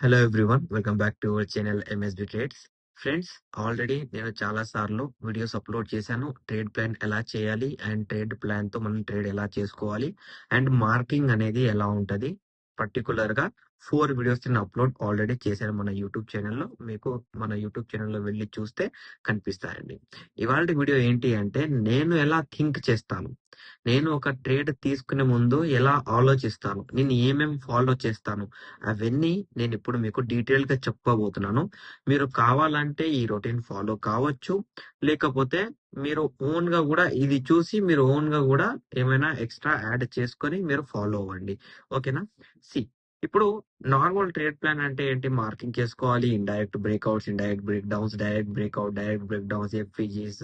Hello everyone. Welcome back to our channel MSB trades. Friends, already నేను చాలా సార్లు videos upload చేశాను. Trade plan ఎలా చేయాలి అండ్ ట్రేడ్ ప్లాన్ తో మనం ట్రేడ్ ఎలా చేసుకోవాలి అండ్ మార్కింగ్ అనేది ఎలా ఉంటది. పర్టికులర్ గా 4 వీడియోస్ నేను అప్లోడ్ ఆల్రెడీ చేశాను మన యూట్యూబ్ ఛానల్లో. మీకు మన యూట్యూబ్ ఛానల్లో వెళ్ళి చూస్తే కనిపిస్తాయండి. ఇవాల్టి వీడియో ఏంటి అంటే నేను ఎలా థింక్ చేస్తాను, నేను ఒక ట్రేడ్ తీసుకునే ముందు ఎలా ఆలోచిస్తాను, నేను ఏమేమి ఫాలో చేస్తాను, అవన్నీ నేను ఇప్పుడు మీకు డీటెయిల్ గా చెప్పబోతున్నాను. మీరు కావాలంటే ఈ రొటీన్ ఫాలో కావచ్చు, లేకపోతే మీరు ఓన్ గా కూడా ఇది చూసి మీరు ఓన్ గా కూడా ఏమైనా ఎక్స్ట్రా యాడ్ చేసుకొని మీరు ఫాలో అవ్వండి. ఓకేనా? సి, ఇప్పుడు నార్మల్ ట్రేడ్ ప్లాన్ అంటే ఏంటి? మార్కింగ్ చేసుకోవాలి, indirect breakouts, indirect break downs, direct breakout, direct break downs, ఎఫ్ఈజీస్,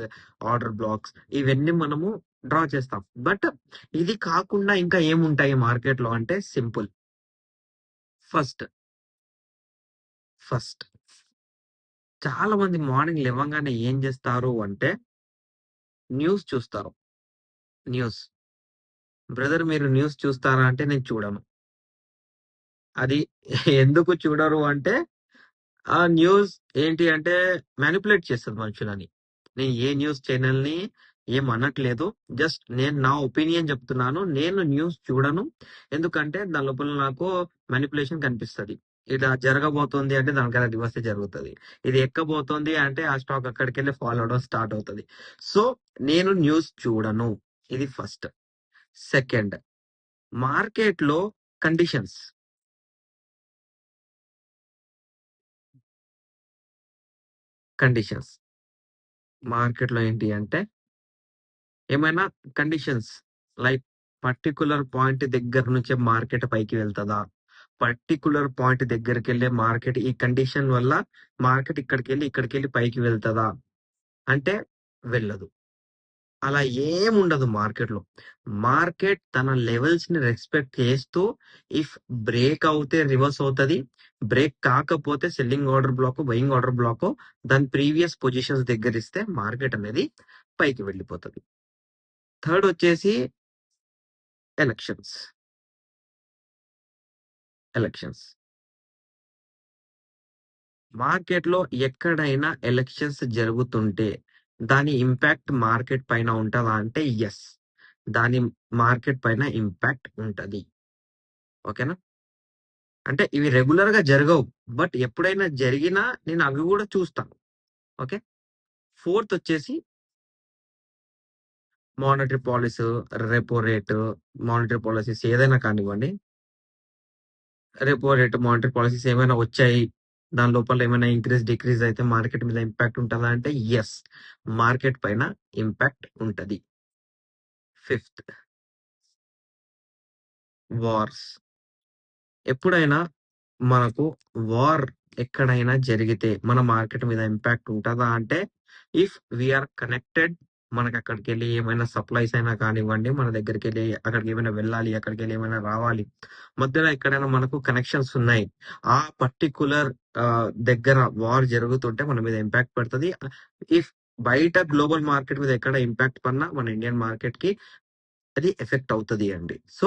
ఆర్డర్ బ్లాక్స్, ఇవన్నీ మనము డ్రా చేస్తాం. బట్ ఇది కాకుండా ఇంకా ఏముంటాయి మార్కెట్ లో అంటే సింపుల్. ఫస్ట్ ఫస్ట్ చాలా మంది మార్నింగ్ లేవగానే ఏం చేస్తారు అంటే న్యూస్ చూస్తారు. న్యూస్. బ్రదర్, మీరు న్యూస్ చూస్తారా అంటే నేను చూడను. అది ఎందుకు చూడరు అంటే ఆ న్యూస్ ఏంటి అంటే మ్యానిపులేట్ చేస్తుంది మనుషులని. నేను ఏ న్యూస్ ఛానల్ ని ఏం అనట్లేదు. జస్ట్ నేను నా ఒపీనియన్ చెప్తున్నాను. నేను న్యూస్ చూడను. ఎందుకంటే దాని లోపల నాకు మ్యానిపులేషన్ కనిపిస్తది. ఇలా జరగబోతోంది అంటే దానికన్నా రివర్స్ జరుగుతుంది. ఇది ఎక్కబోతోంది అంటే ఆ స్టాక్ అక్కడికి వెళ్ళి ఫాలో అవడం స్టార్ట్ అవుతుంది. సో నేను న్యూస్ చూడను. ఇది ఫస్ట్. సెకండ్, మార్కెట్ లో కండిషన్స్. కండిషన్స్ మార్కెట్ లో ఏంటి అంటే ఏమైనా కండిషన్స్ లైక్ పర్టికులర్ పాయింట్ దగ్గర నుంచే మార్కెట్ పైకి వెళ్తుందా, పర్టికులర్ పాయింట్ దగ్గరికి వెళ్ళే మార్కెట్ ఈ కండిషన్ వల్ల మార్కెట్ ఇక్కడికి వెళ్ళి పైకి వెళ్తుందా అంటే వెళ్ళదు. అలా ఏముండదు మార్కెట్ లో. మార్కెట్ తన లెవెల్స్ ని రెస్పెక్ట్ చేస్తూ ఇఫ్ బ్రేక్ అవుతే రివర్స్ అవుతది, బ్రేక్ కాకపోతే selling order black, buying order black దాని ప్రీవియస్ పొజిషన్స్ దగ్గర ఇస్తే మార్కెట్ అనేది పైకి వెళ్ళిపోతుంది. థర్డ్ వచ్చేసి ఎలక్షన్స్. ఎలక్షన్స్ మార్కెట్ లో ఎక్కడైనా ఎలక్షన్స్ జరుగుతుంటే దాని ఇంపాక్ట్ మార్కెట్ పైన ఉంటదా అంటే ఎస్, దాని మార్కెట్ పైన ఇంపాక్ట్ ఉంటది. ఓకేనా? అంటే ఇవి రెగ్యులర్ గా జరగవు, బట్ ఎప్పుడైనా జరిగినా నేను అవి కూడా చూస్తాను. ఓకే. ఫోర్త్ వచ్చేసి monetary policy, repo rate, monetary policies ఏదైనా కానివ్వండి. రెపో రేట్, మానిటరీ పాలసీస్ ఏమైనా వచ్చాయి, దాని లోపల ఏమైనా ఇంక్రీజ్ డిక్రీజ్ అయితే మార్కెట్ మీద ఇంపాక్ట్ ఉంటుందా అంటే ఎస్, మార్కెట్ పైన ఇంపాక్ట్ ఉంటది. Fifth, wars. ఎప్పుడైనా మనకు వార్ ఎక్కడైనా జరిగితే మన మార్కెట్ మీద ఇంపాక్ట్ ఉంటుందా అంటే ఇఫ్ వీఆర్ కనెక్టెడ్, మనకి అక్కడికి వెళ్ళి ఏమైనా సప్లైస్ అయినా కానివ్వండి, మన దగ్గరికి వెళ్ళి అక్కడికి ఏమైనా వెళ్ళాలి, అక్కడికి వెళ్ళి ఏమైనా రావాలి, మధ్యలో ఎక్కడైనా మనకు కనెక్షన్స్ ఉన్నాయి, ఆ పర్టికులర్ దగ్గర వార్ జరుగుతుంటే మన మీద ఇంపాక్ట్ పడుతుంది. ఇఫ్ బయట గ్లోబల్ మార్కెట్ మీద ఎక్కడ ఇంపాక్ట్ పడినా మన ఇండియన్ మార్కెట్ కి అది ఎఫెక్ట్ అవుతుంది అండి. సో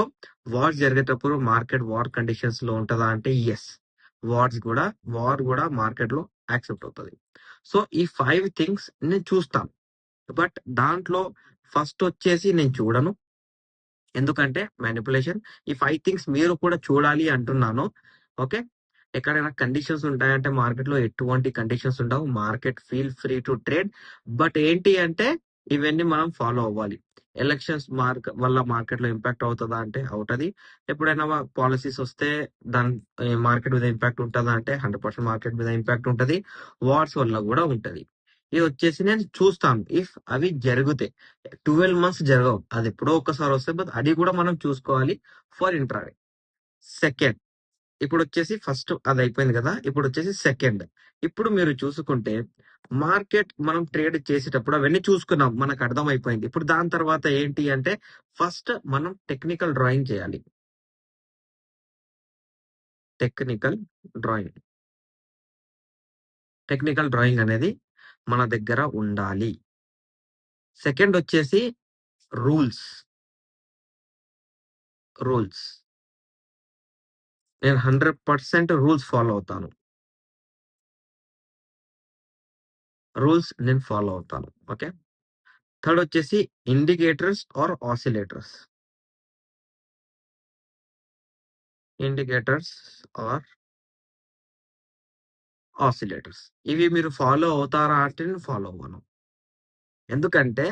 వార్ జరిగేటప్పుడు మార్కెట్ వార్ కండిషన్స్ లో ఉంటుందా అంటే ఎస్, వార్ కూడా మార్కెట్ లో యాక్సెప్ట్ అవుతుంది. సో ఈ 5 థింగ్స్ నేను చూస్తాను. బట్ దాంట్లో ఫస్ట్ వచ్చేసి నేను చూడను. ఎందుకంటే మ్యానిపులేషన్. ఈ 5 థింగ్స్ మీరు కూడా చూడాలి అంటున్నాను. ఓకే. ఎక్కడైనా కండిషన్స్ ఉంటాయంటే మార్కెట్ లో ఎటువంటి కండిషన్స్ ఉండవు. Market feel free to trade. But ఏంటి అంటే ఇవన్నీ మనం ఫాలో అవ్వాలి. ఎలక్షన్స్ వల్ల మార్కెట్ లో ఇంపాక్ట్ అవుతుందా అంటే అవుతుంది. ఎప్పుడైనా పాలసీస్ వస్తే దాని మార్కెట్ మీద ఇంపాక్ట్ ఉంటుందా అంటే 100% మార్కెట్ మీద ఇంపాక్ట్ ఉంటది. వార్స్ వల్ల కూడా ఉంటది. ఇది వచ్చేసి నేను చూస్తాను ఇఫ్ అవి జరిగితే. 12 మంత్స్ జరగవు, అది ఎప్పుడో ఒక్కసారి వస్తాయి. బట్ అది కూడా మనం చూసుకోవాలి ఫర్ ఇంట్రాడే. సెకండ్, ఇప్పుడు వచ్చేసి ఫస్ట్ అది అయిపోయింది కదా, ఇప్పుడు వచ్చేసి సెకండ్. ఇప్పుడు మీరు చూసుకుంటే మార్కెట్ మనం ట్రేడ్ చేసేటప్పుడు అవన్నీ చూసుకున్నాం, మనకు అర్థం అయిపోయింది. ఇప్పుడు దాని తర్వాత ఏంటి అంటే ఫస్ట్ మనం టెక్నికల్ డ్రాయింగ్ చేయాలి. టెక్నికల్ డ్రాయింగ్ టెక్నికల్ డ్రాయింగ్ అనేది మన దగ్గర ఉండాలి. సెకండ్ వచ్చేసి రూల్స్. రూల్స్ నేను 100% రూల్స్ ఫాలో అవుతాను. నేను ఫాలో అవుతాను. ఓకే. థర్డ్ వచ్చేసి indicators or oscillators. Indicators or oscillators. ఇవి మీరు ఫాలో అవుతారా అంటే నేను ఫాలో అవ్వను. ఎందుకంటే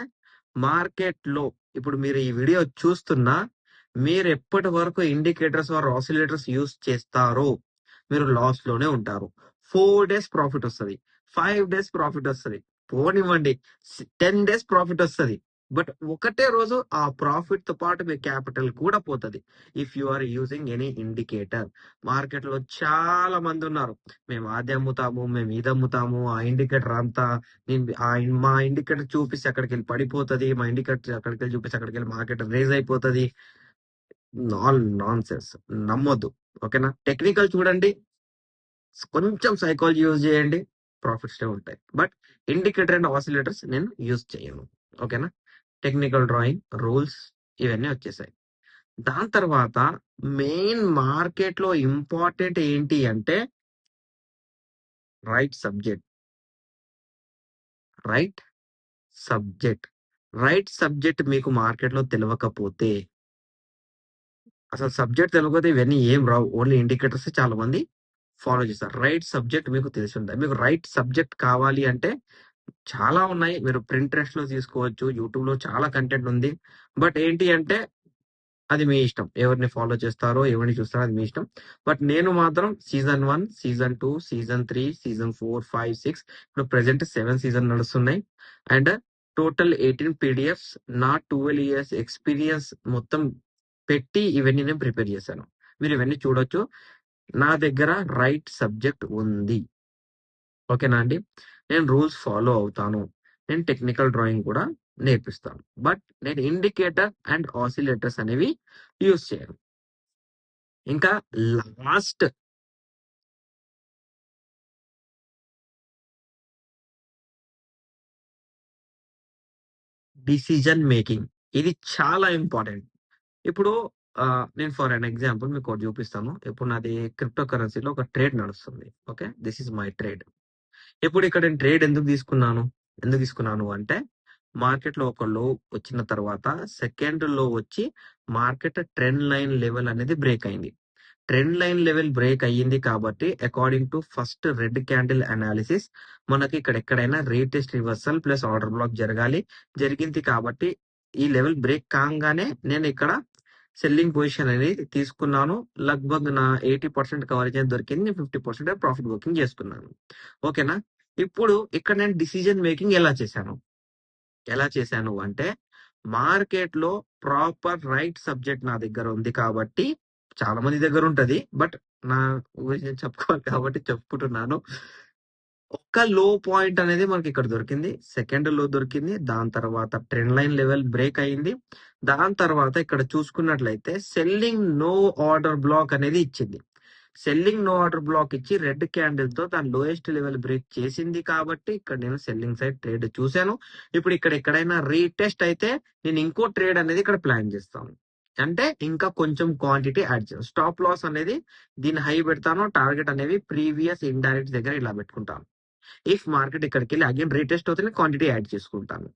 మార్కెట్‌లో ఇప్పుడు మీరు ఈ వీడియో చూస్తున్నా, మీరెప్పటి వరకు ఇండికేటర్స్ ఆర్ ఆసిలేటర్స్ యూజ్ చేస్తారో, మీరు లాస్‌లోనే ఉంటారు. 4 డేస్ ప్రాఫిట్ వస్తది. 5 డేస్ ప్రాఫిట్ వస్తది. పోనివ్వండి 10 డేస్ ప్రాఫిట్ వస్తది. బట్ ఒకటే రోజు ఆ ప్రాఫిట్‌తో పాటు మీ క్యాపిటల్ కూడా పోతది. If you are using any indicator. మార్కెట్‌లో చాలా మందున్నారు. మేము అది అమ్ముతాము, మేము ఇది అమ్ముతాము, ఆ ఇండికేటర్ అంతా మా ఇండికేటర్ చూపిస్తే అక్కడికెళ్ళి పడిపోతది. మా ఇండికేటర్ అక్కడికెళ్ళి చూపిస్తే అక్కడికెళ్ళి మార్కెట్ రైజ్ అయిపోతది. All nonsense. నమ్మొద్దు. ఓకేనా? టెక్నికల్ చూడండి. కొంచెం సైకాలజీ యూజ్ చేయండి. ప్రాఫిట్సే ఉంటాయి. బట్ ఇండికేటర్ అండ్ ఆసిలేటర్స్ నేను యూజ్ చేయను. ఓకేనా? టెక్నికల్ డ్రాయింగ్, రూల్స్ ఇవన్నీ వచ్చేసాయి. దాని తర్వాత మెయిన్ మార్కెట్‌లో ఇంపార్టెంట్ ఏంటి అంటే right subject. Right subject. Right subject మీకు మార్కెట్‌లో తెలవకపోతే, అసలు సబ్జెక్ట్ తెలవకపోతే ఇవన్నీ ఏం రావు. ఓన్లీ ఇండికేటర్స్ చాలా మంది ఫాలో చేస్తారు. రైట్ సబ్జెక్ట్ మీకు తెలిసుండాలి. మీకు రైట్ సబ్జెక్ట్ కావాలి అంటే చాలా ఉన్నాయి. మీరు పింట్రెస్ట్‌లో తీసుకోవచ్చు. యూట్యూబ్‌లో చాలా కంటెంట్ ఉంది. బట్ ఏంటి అంటే అది మీ ఇష్టం. ఎవరిని ఫాలో చేస్తారో, ఎవరిని చూస్తారో అది మీ ఇష్టం. బట్ నేను మాత్రం సీజన్ 1, సీజన్ 2, సీజన్ 3, సీజన్ 4, 5, 6 ఇప్పుడు ప్రెజెంట్ 7 సీజన్ నడుస్తున్నాయి. అండ్ టోటల్ 18 పీడీఎఫ్స్ నా 12 ఇయర్స్ ఎక్స్‌పీరియన్స్ మొత్తం పెట్టి ఇవన్నీ నేను ప్రిపేర్ చేశాను. మీరు ఇవన్నీ చూడొచ్చు. నా దగ్గర రైట్ సబ్జెక్ట్ ఉంది. ఓకేనా అండి? నేను రూల్స్ ఫాలో అవుతాను. నేను టెక్నికల్ డ్రాయింగ్ కూడా నేర్పిస్తాను. బట్ నేను ఇండికేటర్ అండ్ ఆసిలేటర్స్ అనేవి యూజ్ చేయను. ఇంకా లాస్ట్ డిసిజన్ మేకింగ్. ఇది చాలా ఇంపార్టెంట్. ఇప్పుడు నేను ఫర్ అన్ ఎగ్జాంపుల్ మీకోటి చూపిస్తాను. ఇప్పుడు నాది క్రిప్టో కరెన్సీలో ఒక ట్రేడ్ నడుస్తుంది. Okay. This is my trade. ఇప్పుడు ఇక్కడ నేను ట్రేడ్ ఎందుకు తీసుకున్నాను అంటే మార్కెట్‌లో ఒక లో వచ్చిన తర్వాత సెకండ్ లో వచ్చి మార్కెట్ ట్రెండ్ లైన్ లెవెల్ అనేది బ్రేక్ అయింది. ట్రెండ్ లైన్ లెవెల్ బ్రేక్ అయ్యింది కాబట్టి according to first red candle analysis మనకి ఇక్కడ ఎక్కడైనా retest reversal plus order black జరగాలి. జరిగింది కాబట్టి ఈ లెవెల్ బ్రేక్ కాగానే నేను ఇక్కడ సెల్లింగ్ పొజిషన్ అనేది తీసుకున్నాను. లగ్భగ్ నా 80% కవరేజ్ అనేది దొరికింది. నేను 50% ప్రాఫిట్ బుకింగ్ చేసుకున్నాను. ఓకేనా? ఇప్పుడు ఇక్కడ నేను డిసిజన్ మేకింగ్ ఎలా చేశాను అంటే మార్కెట్‌లో ప్రాపర్ రైట్ సబ్జెక్ట్ నా దగ్గర ఉంది కాబట్టి చాలా మంది దగ్గర ఉంటది. బట్ నా గురించి నేను చెప్పుకోవాలి కాబట్టి చెప్పుకుంటున్నాను. ఒక్క లో పాయింట్ అనేది మనకి ఇక్కడ దొరికింది. సెకండ్ లో దొరికింది. దాని తర్వాత ట్రెండ్ లైన్ లెవెల్ బ్రేక్ అయింది. దాని తర్వాత ఇక్కడ చూసుకున్నట్లయితే సెల్లింగ్ నో ఆర్డర్ బ్లాక్ అనేది ఇచ్చింది. సెల్లింగ్ నో ఆర్డర్ బ్లాక్ ఇచ్చి రెడ్ క్యాండిల్ తో దాని లోయెస్ట్ లెవెల్ బ్రేక్ చేసింది కాబట్టి ఇక్కడ నేను సెల్లింగ్ సైడ్ ట్రేడ్ చూశాను. ఇప్పుడు ఇక్కడ ఎక్కడైనా రీటెస్ట్ అయితే నేను ఇంకో ట్రేడ్ అనేది ఇక్కడ ప్లాన్ చేస్తాను. అంటే ఇంకా కొంచెం క్వాంటిటీ యాడ్ చేస్తాను. స్టాప్ లాస్ అనేది దీన్ని హై పెడతాను. టార్గెట్ అనేవి ప్రీవియస్ ఇండైరెక్ట్ దగ్గర ఇలా పెట్టుకుంటాను. ఇఫ్ మార్కెట్ ఇక్కడికి వెళ్ళి అగైన్ రీటెస్ట్ అవుతుంది క్వాంటిటీ యాడ్ చేసుకుంటాను.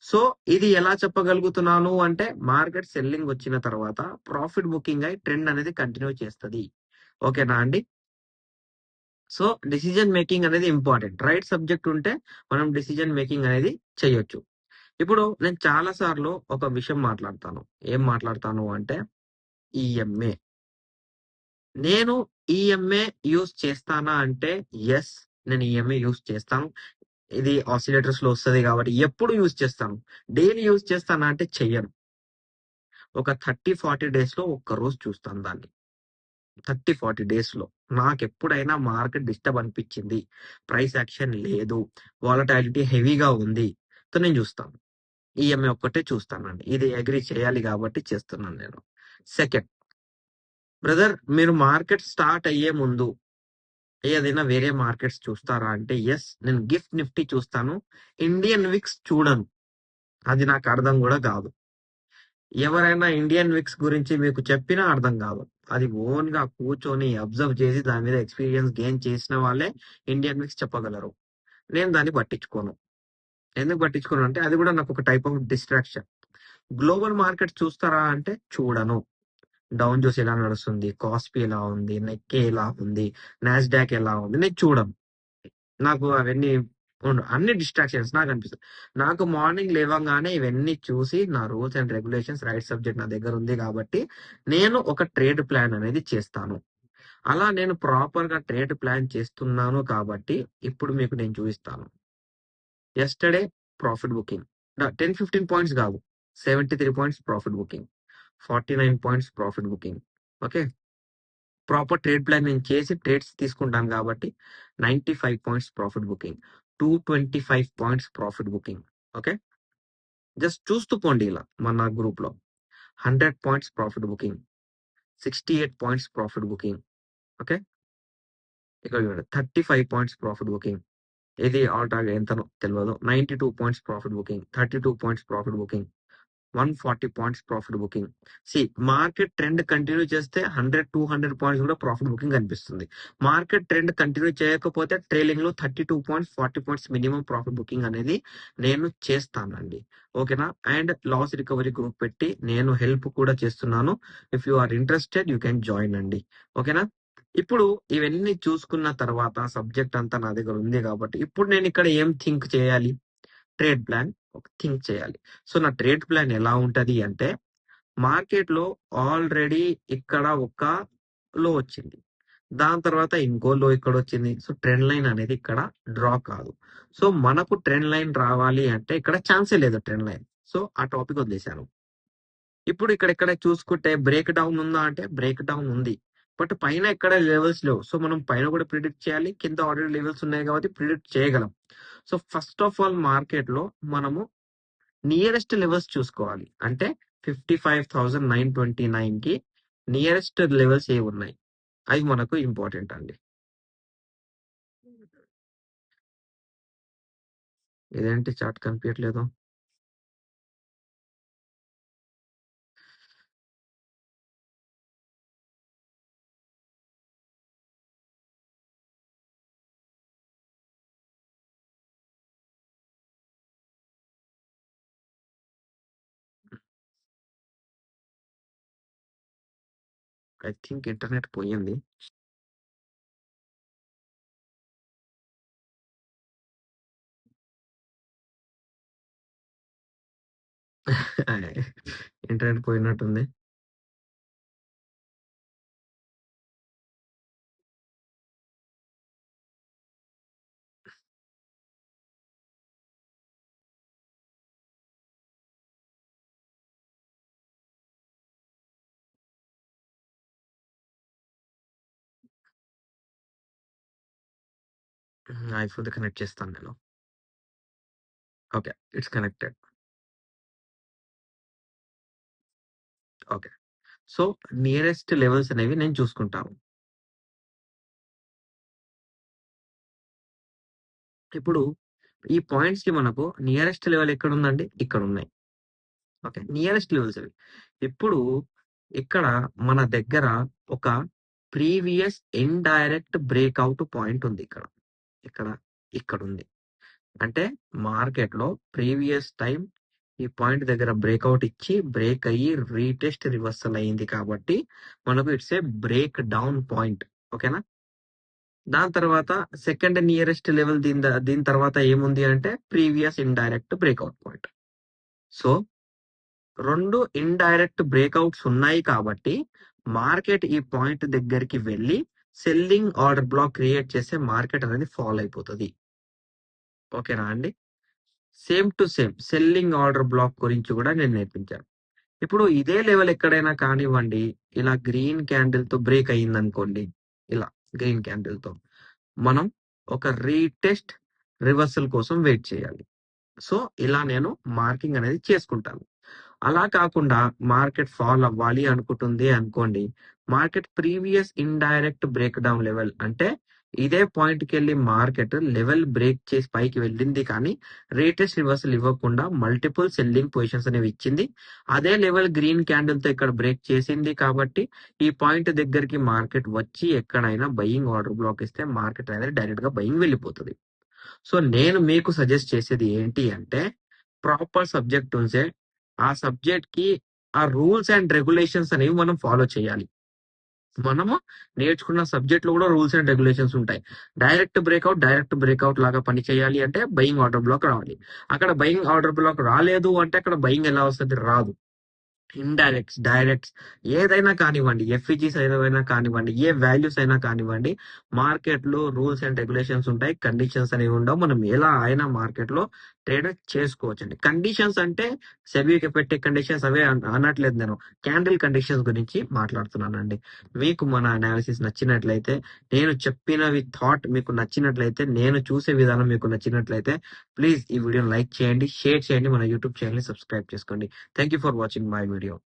సో ఇది ఎలా చెప్పగలుగుతున్నాను అంటే మార్కెట్ సెల్లింగ్ వచ్చిన తర్వాత ప్రాఫిట్ బుకింగ్ అయి ట్రెండ్ అనేది కంటిన్యూ చేస్తుంది. ఓకేనా అండి? సో డిసిజన్ మేకింగ్ అనేది ఇంపార్టెంట్. రైట్ సబ్జెక్ట్ ఉంటే మనం డిసిజన్ మేకింగ్ అనేది చేయొచ్చు. ఇప్పుడు నేను చాలా సార్లు ఒక విషయం మాట్లాడతాను. ఏం మాట్లాడతాను అంటే ఈఎంఏ. నేను ఈఎంఏ యూజ్ చేస్తానా అంటే యెస్. నేను ఈఎంఏ యూజ్ చేస్తాను. ఇది ఆసిలేటర్స్ లో వస్తది కాబట్టి ఎప్పుడు యూజ్ చేస్తాను. డైలీ యూజ్ చేస్తానా అంటే చెయ్యను. ఒక 30, 40 డేస్ లో ఒక్క రోజు చూస్తాను దాన్ని. 30, 40 డేస్ లో నాకెప్పుడైనా మార్కెట్ డిస్టర్బ్ అనిపించింది. ప్రైస్ యాక్షన్ లేదు. వాలటాలిటీ హెవీగా ఉంది. నేను చూస్తాను. ఈఎంఐ ఒక్కటే చూస్తానండి. ఇది అగ్రీ చేయాలి కాబట్టి చేస్తున్నాను నేను. సెకండ్, బ్రదర్ మీరు మార్కెట్ స్టార్ట్ అయ్యే ముందు ఏదైనా వేరే మార్కెట్స్ చూస్తారా అంటే యెస్. నేను గిఫ్ట్ నిఫ్టీ చూస్తాను. ఇండియన్ విక్స్ చూడను. అది నాకు అర్థం కూడా కాదు. ఎవరైనా ఇండియన్ విక్స్ గురించి మీకు చెప్పినా అర్థం కాదు. అది ఓన్ గా కూర్చొని అబ్జర్వ్ చేసి దాని మీద ఎక్స్పీరియన్స్ గెయిన్ చేసిన వాళ్ళే ఇండియన్ విక్స్ చెప్పగలరు. నేను దాన్ని పట్టించుకోను. ఎందుకు పట్టించుకోను అంటే అది కూడా నాకు ఒక type of distraction. Global market చూస్తారా అంటే చూడను. డౌన్ జోస్ ఎలా నడుస్తుంది, కాస్పీ ఎలా ఉంది, నెక్కే ఎలా ఉంది, నాస్డాక్ ఎలా ఉంది, నేను చూడను. నాకు అవన్నీ అన్ని డిస్ట్రాక్షన్స్ నాకు అనిపిస్తాయి. నాకు మార్నింగ్ లేవగానే ఇవన్నీ చూసి నా rules and regulations right subject నా దగ్గర ఉంది కాబట్టి నేను ఒక ట్రేడ్ ప్లాన్ అనేది చేస్తాను. అలా నేను ప్రాపర్ గా ట్రేడ్ ప్లాన్ చేస్తున్నాను కాబట్టి ఇప్పుడు మీకు నేను చూపిస్తాను. ఎస్టర్డే ప్రాఫిట్ బుకింగ్ 10-15 పాయింట్స్ కాదు, 73 points profit booking, 49 points profit booking. Okay, proper trade plan నేను చేసి ట్రేడ్స్ తీసుకుంటాను కాబట్టి 95 points profit booking, 225 points profit booking. Okay, just చూస్తూ పోండి ఇలా మన గ్రూప్ లో. 100 points profit booking, 68 points profit booking. Okay, ఇక్కడ 35 పాయింట్స్ ప్రాఫిట్ బుకింగ్. ఇది ఆల్ టార్గెట్ ఎంతనో తెలియదు. 92 points profit booking, 32 points profit booking, 140 points profit booking. Market trend continue చేస్తే 100-200 పాయింట్స్ కూడా ప్రాఫిట్ బుకింగ్ కనిపిస్తుంది. మార్కెట్ ట్రెండ్ కంటిన్యూ చేయకపోతే trailing లో 32 points 40 points minimum profit booking అనేది నేను చేస్తానండి. ఓకేనా? అండ్ లాస్ రికవరీ గ్రూప్ పెట్టి నేను హెల్ప్ కూడా చేస్తున్నాను. If you are interested you can join అండి. ఓకేనా? ఇప్పుడు ఇవన్నీ చూసుకున్న తర్వాత సబ్జెక్ట్ అంతా నా దగ్గర ఉంది కాబట్టి ఇప్పుడు నేను ఇక్కడ ఏం థింక్ చేయాలి? ట్రేడ్ ప్లాన్ థింక్ చేయాలి. సో నా ట్రేడ్ ప్లాన్ ఎలా ఉంటది అంటే, మార్కెట్ లో ఆల్రెడీ ఇక్కడ ఒక లో వచ్చింది, దాని తర్వాత ఇంకో లో ఇక్కడ వచ్చింది. సో ట్రెండ్ లైన్ అనేది ఇక్కడ డ్రా కాదు. సో మనకు ట్రెండ్ లైన్ రావాలి అంటే ఇక్కడ ఛాన్సే లేదు ట్రెండ్ లైన్. సో ఆ టాపిక్ వదిలేశాను. ఇప్పుడు ఇక్కడ చూసుకుంటే బ్రేక్ డౌన్ ఉందా అంటే బ్రేక్ డౌన్ ఉంది, బట్ పైన ఎక్కడ లెవెల్స్ లేవు. సో మనం పైన కూడా ప్రిడిక్ట్ చేయాలి, కింద ఆల్రెడీ లెవెల్స్ ఉన్నాయి కాబట్టి ప్రిడిక్ట్ చేయగలం. So first of all market లో మనము నియరెస్ట్ లెవెల్స్ చూసుకోవాలి. అంటే 55,929 కి నియరెస్ట్ లెవెల్స్ ఏ ఉన్నాయి అవి మనకు ఇంపార్టెంట్ అండి. ఇదేంటి చార్ట్ కనిపించట్లేదు? ఐ థింక్ ఇంటర్నెట్ పోయింది. ఇంటర్నెట్ పోయినట్టుంది. ఐఫోన్ కనెక్ట్ చేస్తాను నేను. Okay, it's connected. Okay, so nearest levels అనేవి నేను చూసుకుంటాను. ఇప్పుడు ఈ పాయింట్స్ కి మనకు నియరెస్ట్ లెవెల్ ఎక్కడ ఉందండి? ఇక్కడ ఉన్నాయి. ఓకే, నియరెస్ట్ లెవెల్స్ అవి. ఇప్పుడు ఇక్కడ మన దగ్గర ఒక ప్రీవియస్ ఇండైరెక్ట్ బ్రేక్అవుట్ పాయింట్ ఉంది. ఇక్కడ ఇక్కడ ఉంది. అంటే మార్కెట్ లో ప్రీవియస్ టైం ఈ పాయింట్ దగ్గర బ్రేక్అవుట్ ఇచ్చి బ్రేక్ అయ్యి రీటెస్ట్ రివర్సల్ అయింది కాబట్టి మనకు it's a break down point. ఓకేనా? దాని తర్వాత సెకండ్ నియరెస్ట్ లెవెల్ దీని తర్వాత ఏముంది అంటే previous indirect breakout point. So రెండు ఇండైరెక్ట్ బ్రేక్అవుట్స్ ఉన్నాయి కాబట్టి మార్కెట్ ఈ పాయింట్ దగ్గరికి వెళ్ళి సెల్లింగ్ ఆర్డర్ బ్లాక్ క్రియేట్ చేస్తే మార్కెట్ అనేది ఫాల్ అయిపోతుంది. ఓకేనా అండి? Same to same selling order black గురించి కూడా నేను నేర్పించాను. ఇప్పుడు ఇదే లెవెల్ ఎక్కడైనా కానివ్వండి, ఇలా గ్రీన్ క్యాండిల్ తో బ్రేక్ అయ్యింది అనుకోండి, ఇలా గ్రీన్ క్యాండిల్ తో మనం ఒక రీటెస్ట్ రివర్సల్ కోసం వెయిట్ చేయాలి. సో ఇలా నేను మార్కింగ్ అనేది చేసుకుంటాను. అలా కాకుండా మార్కెట్ ఫాల్ అవ్వాలి అనుకుంటుంది అనుకోండి, market previous indirect break down level అంటే ఇదే పాయింట్‌కెళ్ళి మార్కెట్ లెవెల్ బ్రేక్ చేసి పైకి వెళ్ళింది కానీ, రేటెస్ట్ రివర్సల్ ఇవ్వకుండా మల్టిపుల్ సెల్లింగ్ పొజిషన్స్ అనేవి ఇచ్చింది. అదే లెవెల్ గ్రీన్ క్యాండిల్‌తో ఇక్కడ బ్రేక్ చేసింది కాబట్టి, ఈ పాయింట్ దగ్గరికి మార్కెట్ వచ్చి ఎక్కడైనా బయింగ్ ఆర్డర్ బ్లాక్ ఇస్తే మార్కెట్ అనేది డైరెక్ట్‌గా బయింగ్ వెళ్ళిపోతది. సో, నేను మీకు సజెస్ట్ చేసేది ఏంటి అంటే, ప్రాపర్ సబ్జెక్ట్ ఉంటే, ఆ సబ్జెక్ట్‌కి ఆ రూల్స్ అండ్ రెగ్యులేషన్స్ అనేవి మనం ఫాలో చేయాలి. మనము నేర్చుకున్న సబ్జెక్ట్ లో కూడా రూల్స్ అండ్ రెగ్యులేషన్స్ ఉంటాయి. డైరెక్ట్ బ్రేక్అవుట్ లాగా పని చేయాలి అంటే బయింగ్ ఆర్డర్ బ్లాక్ రావాలి. అక్కడ బయింగ్ ఆర్డర్ బ్లాక్ రాలేదు అంటే అక్కడ బయింగ్ ఎలా వస్తుంది? రాదు. ఇండైరెక్ట్స్, డైరెక్ట్స్ ఏదైనా కానివ్వండి, ఎఫ్ఈజీస్ ఏదైనా కానివ్వండి, ఏ వాల్యూస్ అయినా కానివ్వండి, మార్కెట్ లో రూల్స్ అండ్ రెగ్యులేషన్స్ ఉంటాయి. కండిషన్స్ అనేవి ఉండవు. మనం ఎలా అయినా మార్కెట్ లో ట్రేడ్ చేసుకోవచ్చండి. కండిషన్స్ అంటే సెబీకి పెట్టే కండిషన్స్ అవే అనట్లేదు నేను. క్యాండిల్ కండిషన్స్ గురించి మాట్లాడుతున్నానండి. మీకు మన అనాలిసిస్ నచ్చినట్లయితే, నేను చెప్పినవి థాట్ మీకు నచ్చినట్లయితే, నేను చూసే విధానం మీకు నచ్చినట్లయితే, ప్లీజ్ ఈ వీడియోని లైక్ చేయండి, షేర్ చేయండి, మన యూట్యూబ్ ఛానల్ ని సబ్స్క్రైబ్ చేసుకోండి. Thank you for watching my video.